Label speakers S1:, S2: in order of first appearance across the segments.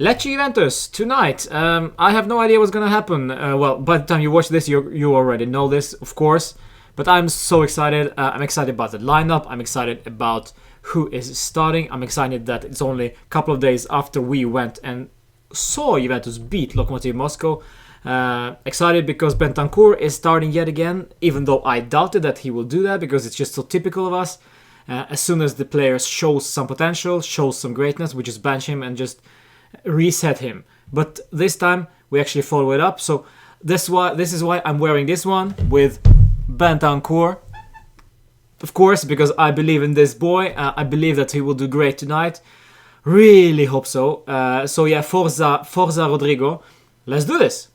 S1: Lecce Juventus tonight. I have no idea what's gonna happen. Well, by the time you watch this, you already know this, of course. But I'm so excited. I'm excited about the lineup. I'm excited about who is starting. I'm excited that it's only a couple of days after we went and saw Juventus beat Lokomotiv Moscow. Excited because Bentancur is starting yet again, even though I doubted that he will do that because it's just so typical of us. As soon as the player shows some potential, shows some greatness, we just bench him and just reset him. But this time we actually follow it up. So this is why I'm wearing this one with Bentancur. Of course, because I believe in this boy. I believe that he will do great tonight. Really hope so. So yeah, Forza Rodrigo. Let's do this.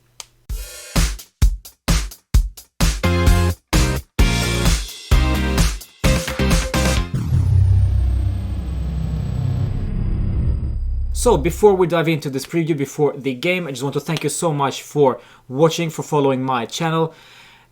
S1: So before we dive into this preview, before the game, I just want to thank you so much for watching, for following my channel.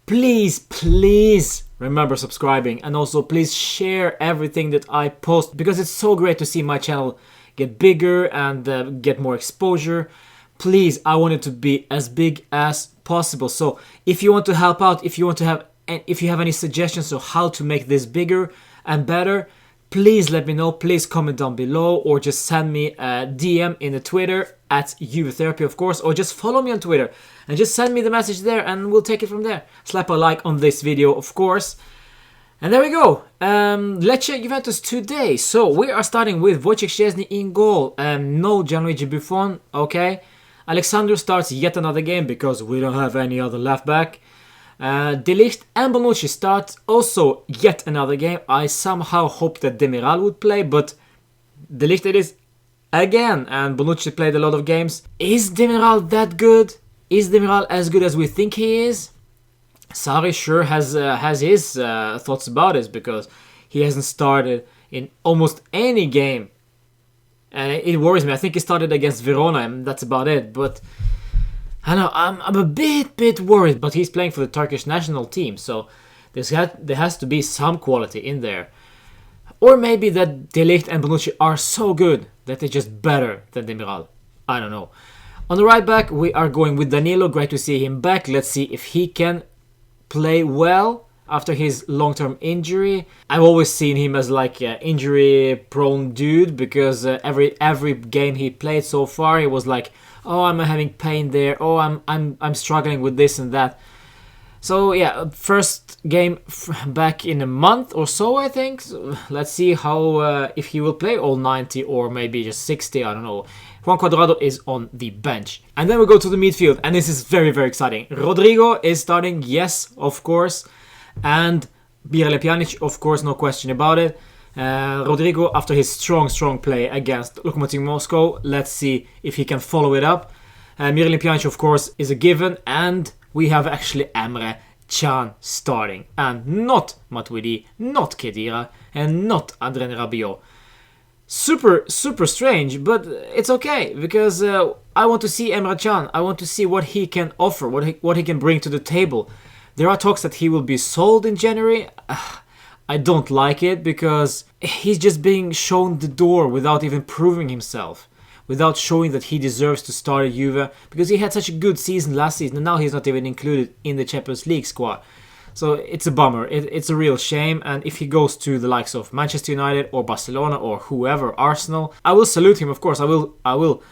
S1: Please remember subscribing, and also please share everything that I post, because it's so great to see my channel get bigger and get more exposure. Please, I want it to be as big as possible. So if you want to help out, if you have any suggestions on how to make this bigger and better, please let me know. Please comment down below, or just send me a DM in the Twitter at Juve Therapy, of course, or just follow me on Twitter and just send me the message there and we'll take it from there. Slap a like on this video, of course. And there we go. Lecce Juventus today. So we are starting with Wojciech Szczesny in goal. No Gianluigi Buffon, okay. Alexander starts yet another game because we don't have any other left back. De Ligt and Bonucci start also yet another game. I somehow hoped that Demiral would play, but De Ligt it is again, and Bonucci played a lot of games. Is Demiral that good? Is Demiral as good as we think he is? Sarri sure has his thoughts about it, because he hasn't started in almost any game, and it worries me. I think he started against Verona, and that's about it. But I know I'm a bit worried, but he's playing for the Turkish national team, so there has to be some quality in there. Or maybe that De Ligt and Bonucci are so good that they're just better than Demiral. I don't know. On the right back, we are going with Danilo. Great to see him back. Let's see if he can play well after his long-term injury. I've always seen him as like an injury-prone dude, because every game he played so far, he was like, oh, I'm having pain there. Oh, I'm struggling with this and that. So yeah, first game back in a month or so, I think. So let's see how if he will play all 90 or maybe just 60. I don't know. Juan Cuadrado is on the bench, and then we go to the midfield, and this is very exciting. Rodrigo is starting, yes, of course, and Mirele Pjanic, of course, no question about it. Rodrigo, after his strong play against Lokomotiv Moscow, let's see if he can follow it up. Mirele Pjanic, of course, is a given, and we have actually Emre Can starting, and not Matuidi, not Khedira, and not Adrien Rabiot. Super strange, but it's okay, because I want to see Emre Can. I want to see what he can offer, what he can bring to the table. There are talks that he will be sold in January. I don't like it, because he's just being shown the door without even proving himself, without showing that he deserves to start at Juve, because he had such a good season last season and now he's not even included in the Champions League squad. So it's a bummer. It's a real shame, and if he goes to the likes of Manchester United or Barcelona or whoever, Arsenal, I will salute him, of course. I will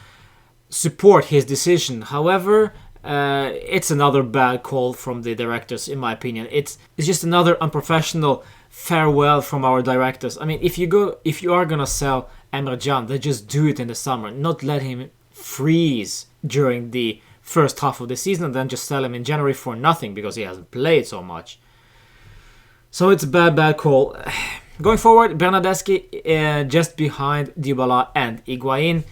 S1: support his decision. However, it's another bad call from the directors, in my opinion. It's just another unprofessional farewell from our directors. I mean, if you are gonna sell Emre Can, then just do it in the summer, not let him freeze during the first half of the season and then just sell him in January for nothing because he hasn't played so much. So it's a bad call. Going forward, Bernardeschi just behind Dybala and Higuain.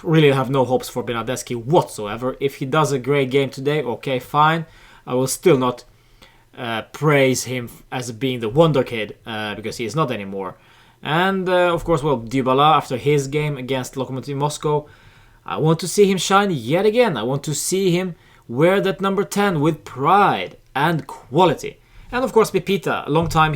S1: Really have no hopes for Bernardeschi whatsoever. If he does a great game today, okay, fine. I will still not praise him as being the wonder kid, because he is not anymore. And of course, well, Dybala, after his game against Lokomotiv Moscow, I want to see him shine yet again. I want to see him wear that number 10 with pride and quality. And of course, Pepita, a long time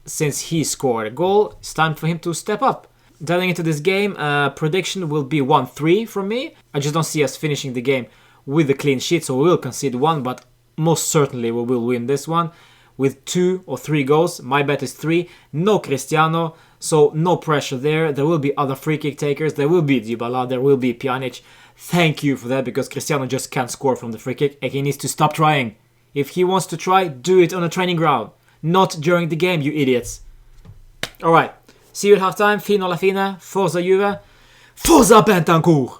S1: since he scored a goal. It's time for him to step up. Diving into this game, prediction will be 1-3 from me. I just don't see us finishing the game with a clean sheet, so we will concede 1, but most certainly we will win this one with 2 or 3 goals. My bet is 3. No Cristiano, so no pressure there. There will be other free kick takers. There will be Dybala, there will be Pjanic. Thank you for that, because Cristiano just can't score from the free kick and he needs to stop trying. If he wants to try, do it on a training ground, not during the game, you idiots. Alright, see you at halftime. Fino alla fine. Forza Juve. Forza Bentancur!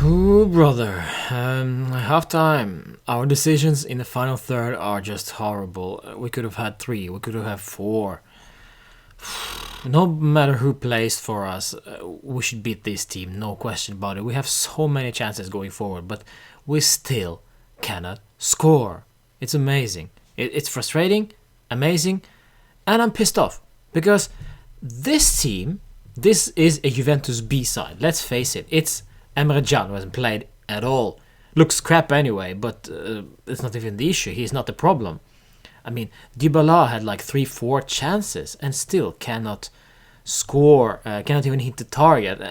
S1: Oh, brother. Halftime. Our decisions in the final third are just horrible. We could have had 3. We could have had 4. No matter who plays for us, we should beat this team. No question about it. We have so many chances going forward, but we still cannot score. It's amazing. It's frustrating, amazing, and I'm pissed off. Because this team, this is a Juventus B side. Let's face it. It's Emre Can, who hasn't played at all. Looks crap anyway, but it's not even the issue. He's not the problem. I mean, Dybala had like 3-4 chances and still cannot score, cannot even hit the target.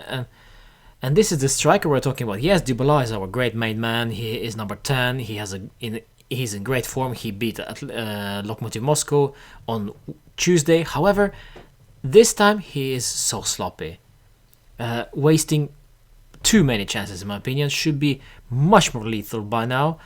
S1: And this is the striker we're talking about. Yes, Dybala is our great main man. He is number 10. He's in great form. He beat Lokomotiv Moscow on Tuesday. However, this time he is so sloppy, wasting too many chances in my opinion. Should be much more lethal by now.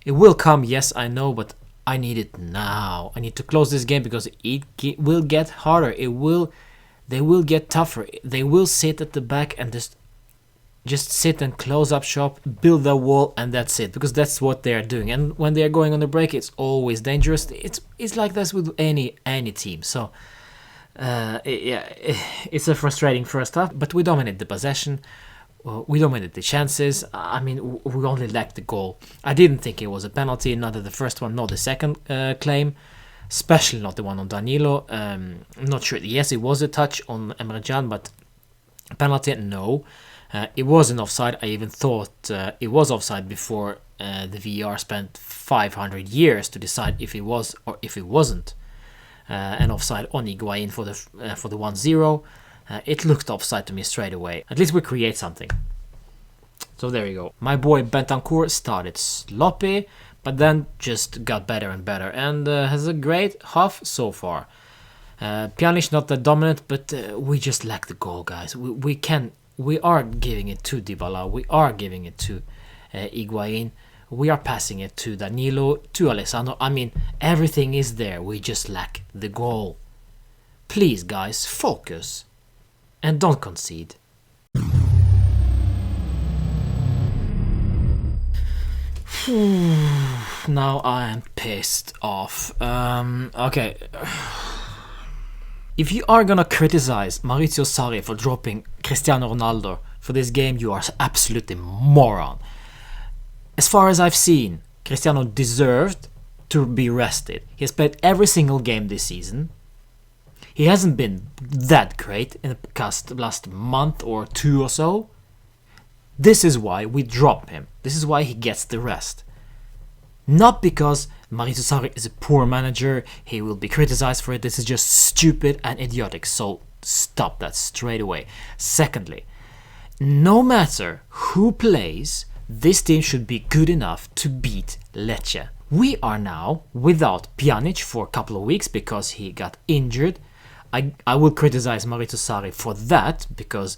S1: It will come, yes, I know, but I need it now. I need to close this game because it will get harder. They will get tougher. They will sit at the back and just sit and close up shop, build their wall, and that's it. Because that's what they are doing. And when they are going on the break, it's always dangerous. It's like this with any team. So it's a frustrating first half, but we dominate the possession. We dominated the chances. I mean, we only lacked the goal. I didn't think it was a penalty, neither the first one nor the second claim, especially not the one on Danilo. I'm not sure. Yes, it was a touch on Emre Can, but penalty, no. It wasn't offside. I even thought it was offside before the VAR spent 500 years to decide if it was or if it wasn't an offside on Higuain for the 1-0. It looked offside to me straight away. At least we create something. So there you go. My boy Bentancur started sloppy, but then just got better and better, and has a great half so far. Pjanic not that dominant, but we just lack the goal, guys. We are giving it to Dybala. We are giving it to Higuain. We are passing it to Danilo, to Alessandro. I mean, everything is there. We just lack the goal. Please, guys, focus. And don't concede. Now I am pissed off. Okay. If you are gonna criticize Maurizio Sarri for dropping Cristiano Ronaldo for this game, you are absolutely moron. As far as I've seen, Cristiano deserved to be rested. He has played every single game this season. He hasn't been that great in the last month or 2 or so. This is why we drop him. This is why he gets the rest. Not because Maurizio Sarri is a poor manager, he will be criticized for it. This is just stupid and idiotic, so stop that straight away. Secondly, no matter who plays, this team should be good enough to beat Lecce. We are now without Pjanic for a couple of weeks because he got injured. I will criticize Maurizio Sarri for that because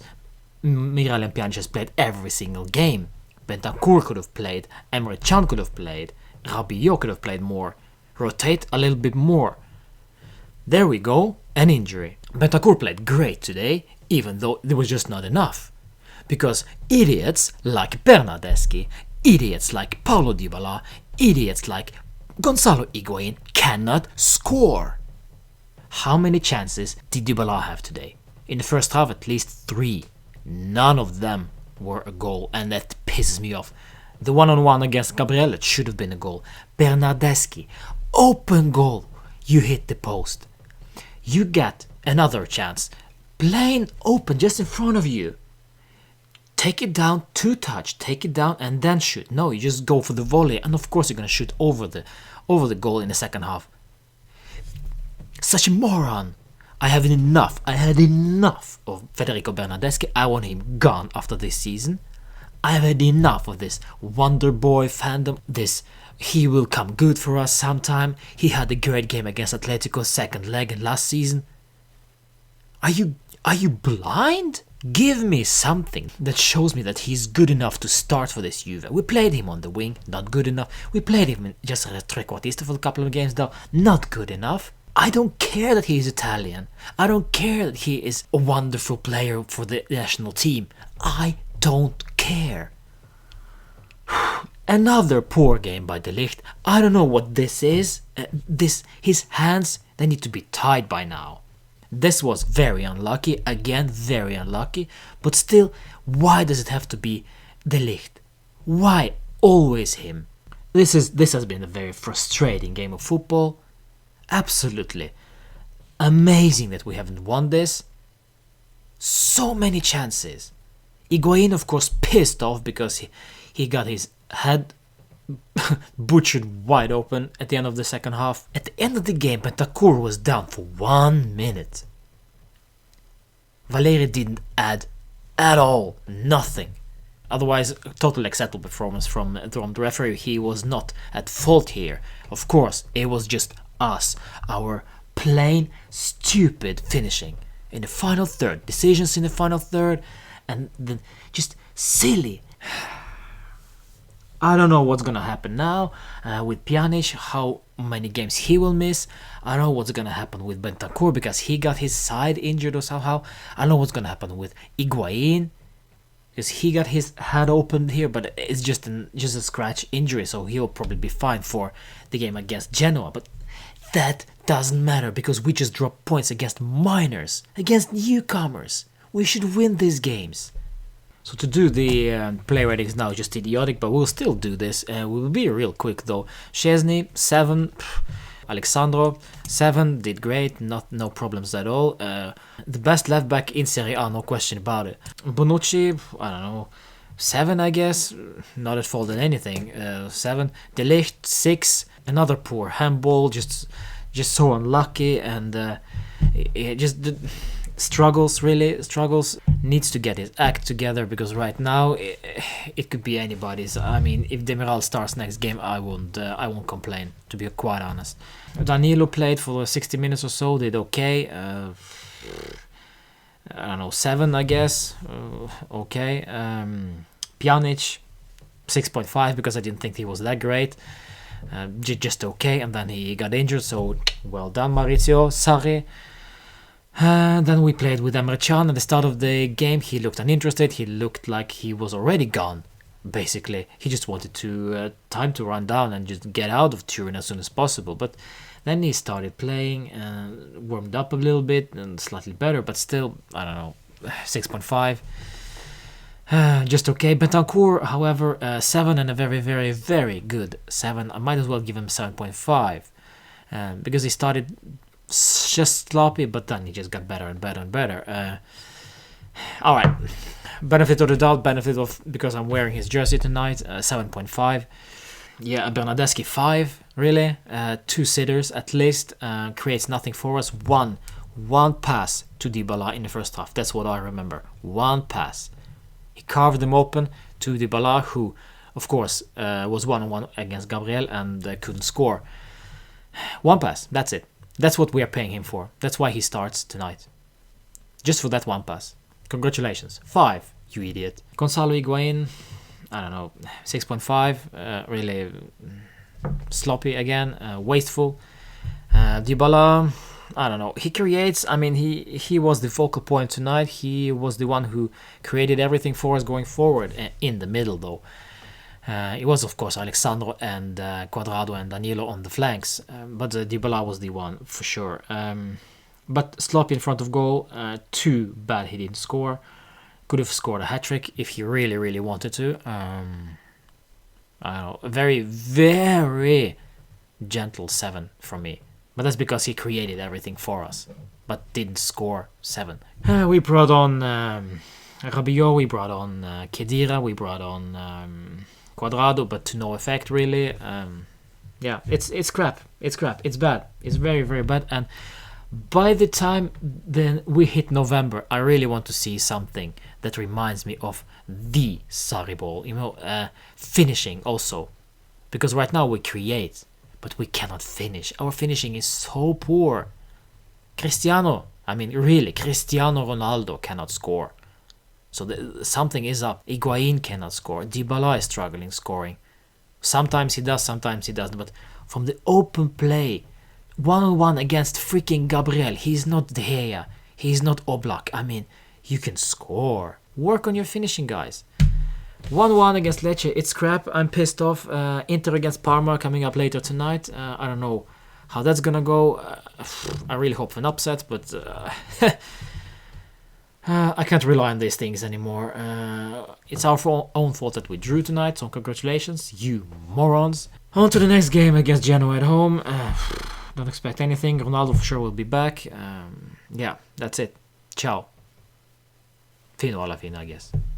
S1: Miralem Pjanic has played every single game. Bentancur could have played, Emre Can could have played, Rabiot could have played more. Rotate a little bit more. There we go, an injury. Bentancur played great today, even though there was just not enough. Because idiots like Bernardeschi, idiots like Paulo Dybala, idiots like Gonzalo Higuain cannot score. How many chances did Dybala have today? In the first half, at least 3. None of them were a goal, and that pisses me off. The one-on-one against Gabriel, it should have been a goal. Bernardeschi, open goal. You hit the post. You get another chance. Plain open, just in front of you. Take it down, 2 touch, take it down and then shoot. No, you just go for the volley, and of course you're going to shoot over the goal in the second half. Such a moron. I had enough of Federico Bernardeschi. I want him gone after this season. I have had enough of this Wonder Boy fandom. This, he will come good for us sometime. He had a great game against Atletico, second leg last season. Are you blind? Give me something that shows me that he's good enough to start for this Juve. We played him on the wing, not good enough. We played him just as a trequartista for a couple of games, though, not good enough. I don't care that he is Italian. I don't care that he is a wonderful player for the national team. I don't care. Another poor game by De Ligt. I don't know what this is. His hands, they need to be tied by now. This was very unlucky, again very unlucky, but still, why does it have to be De Ligt? Why always him? This has been a very frustrating game of football. Absolutely amazing that we haven't won this. So many chances. Higuain, of course, pissed off because he got his head butchered wide open at the end of the second half. At the end of the game, Bentancur was down for 1 minute. Valeri didn't add at all, nothing. Otherwise, a total acceptable performance from the referee. He was not at fault here. Of course, it was just us, our plain stupid finishing in the final third, decisions in the final third, and then just silly. I don't know what's gonna happen now with Pjanic, how many games he will miss. I don't know what's gonna happen with Bentancur because he got his side injured or somehow. I don't know what's gonna happen with Higuain because he got his head opened here, but it's just a scratch injury, so he'll probably be fine for the game against Genoa. But that doesn't matter because we just dropped points against minors, against newcomers. We should win these games. So to do the play ratings now is just idiotic, but we'll still do this. We will be real quick though. Szczesny, 7. Alexandro, 7. Did great, no problems at all. The best left back in Serie A, no question about it. Bonucci, I don't know, 7 I guess. Not at fault in anything. 7. De Ligt, 6. Another poor handball, just so unlucky, and struggles, needs to get his act together because right now it could be anybody's. I mean, if Demiral starts next game, I won't complain, to be quite honest. Danilo played for 60 minutes or so, did okay. I don't know, 7 I guess. Okay. Pjanic, 6.5 because I didn't think he was that great. Just okay, and then he got injured, so well done Maurizio Sarri. Then we played with Emre Can at the start of the game. He looked uninterested, he looked like he was already gone, basically. He just wanted time to run down and just get out of Turin as soon as possible, but then he started playing and warmed up a little bit and slightly better, but still, I don't know, 6.5. Just okay. Bentancur, however, 7 and a very, very, very good 7. I might as well give him 7.5 because he started just sloppy, but then he just got better and better and better. Alright, benefit of the doubt, benefit of because I'm wearing his jersey tonight, 7.5. Yeah, Bernardeschi 5, really. 2 sitters at least, creates nothing for us. One pass to Dybala in the first half, that's what I remember. 1 pass. He carved them open to Dybala, who, of course, was 1-on-1 against Gabriel and couldn't score. 1 pass, that's it. That's what we are paying him for. That's why he starts tonight. Just for that 1 pass. Congratulations. 5, you idiot. Gonzalo Higuain, I don't know, 6.5. Really sloppy again, wasteful. Dybala, I don't know. He creates, I mean, he was the focal point tonight. He was the one who created everything for us going forward. In the middle, though. It was, of course, Alexandro and Cuadrado and Danilo on the flanks. But Dybala was the one, for sure. But sloppy in front of goal. Too bad he didn't score. Could have scored a hat-trick if he really, really wanted to. I don't know. A very, very gentle 7 from me. But that's because he created everything for us, but didn't score 7. We brought on Rabiot, we brought on Khedira, we brought on Cuadrado, but to no effect really. Yeah, it's crap. It's crap. It's bad. It's very, very bad. And By the time then we hit November, I really want to see something that reminds me of the Sarri ball, finishing also. Because right now we create, but we cannot finish. Our finishing is so poor. Cristiano Ronaldo cannot score. So something is up. Higuain cannot score. Dybala is struggling scoring. Sometimes he does, sometimes he doesn't. But from the open play, 1-on-1 against freaking Gabriel, he's not De Gea, he's not Oblak. You can score. Work on your finishing, guys. 1-1 against Lecce, it's crap. I'm pissed off. Inter against Parma coming up later tonight. I don't know how that's gonna go. I really hope for an upset, but I can't rely on these things anymore. It's our own fault that we drew tonight, so congratulations, you morons. On to the next game against Genoa at home. Don't expect anything. Ronaldo for sure will be back. Yeah, that's it. Ciao. Fino alla fine, I guess.